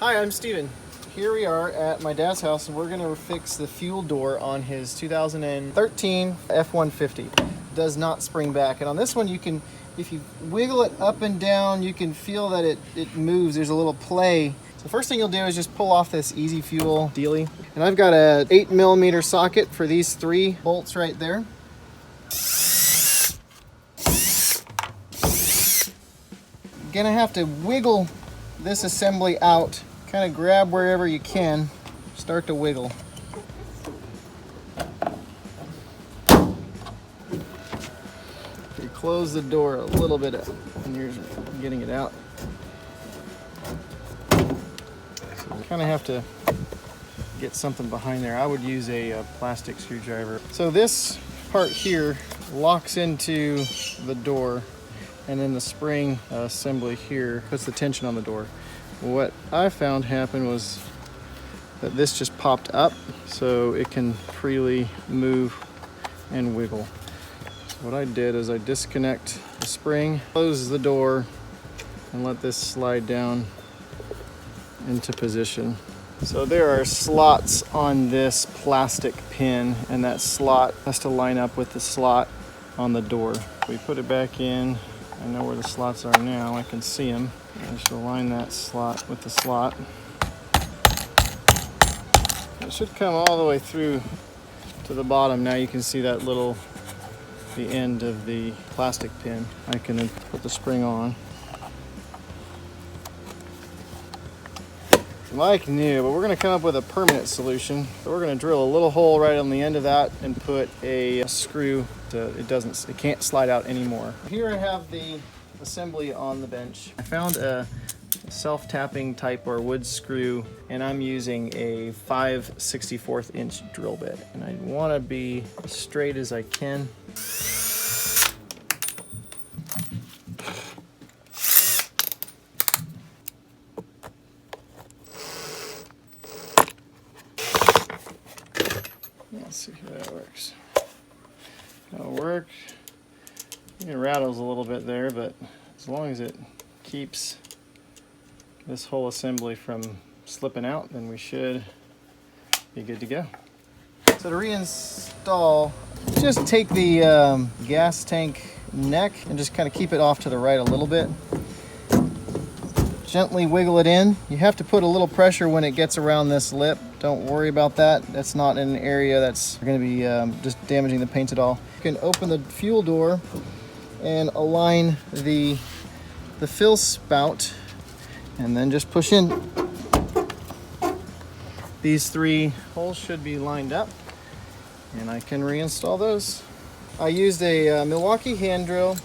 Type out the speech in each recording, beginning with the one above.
Hi, I'm Steven. Here we are at my dad's house and we're going to fix the fuel door on his 2013 F150. Does not spring back. And on this one you can, if you wiggle it up and down, you can feel that it moves. There's a little play. So the first thing you'll do is just pull off this easy fuel dealie. And I've got a 8mm socket for these 3 bolts right there. You're gonna have to wiggle this assembly out. Kind of grab wherever you can, start to wiggle. You close the door a little bit when you're getting it out. So you kind of have to get something behind there. I would use a plastic screwdriver. So this part here locks into the door, and then the spring assembly here puts the tension on the door. What I found happened was that this just popped up so it can freely move and wiggle. So what I did is I disconnect the spring, close the door, and let this slide down into position. So there are slots on this plastic pin, and that slot has to line up with the slot on the door. We put it back in. I know where the slots are now. I can see them. I should align that slot with the slot. It should come all the way through to the bottom. Now you can see that the end of the plastic pin. I can then put the spring on. Like new, but we're going to come up with a permanent solution. So we're going to drill a little hole right on the end of that and put a screw so it can't slide out anymore. Here I have the assembly on the bench. I found a self-tapping type or wood screw, and I'm using a 5/64 inch drill bit, and I want to be as straight as I can. Let's see how that works. That'll work. It rattles a little bit there, but as long as it keeps this whole assembly from slipping out, then we should be good to go. So to reinstall, just take the gas tank neck and just kind of keep it off to the right a little bit. Gently wiggle it in. You have to put a little pressure when it gets around this lip. Don't worry about that. That's not an area that's going to be just damaging the paint at all. You can open the fuel door and align the fill spout, and then just push in. These 3 holes should be lined up, and I can reinstall those. I used a Milwaukee hand drill,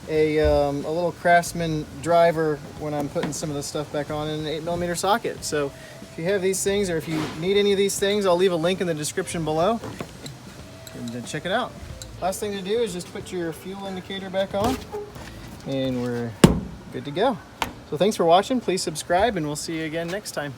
a little Craftsman driver when I'm putting some of the stuff back on, in an 8mm socket. So if you have these things, or if you need any of these things, I'll leave a link in the description below, and then check it out. Last thing to do is just put your fuel indicator back on, and we're good to go. So thanks for watching. Please subscribe, and we'll see you again next time.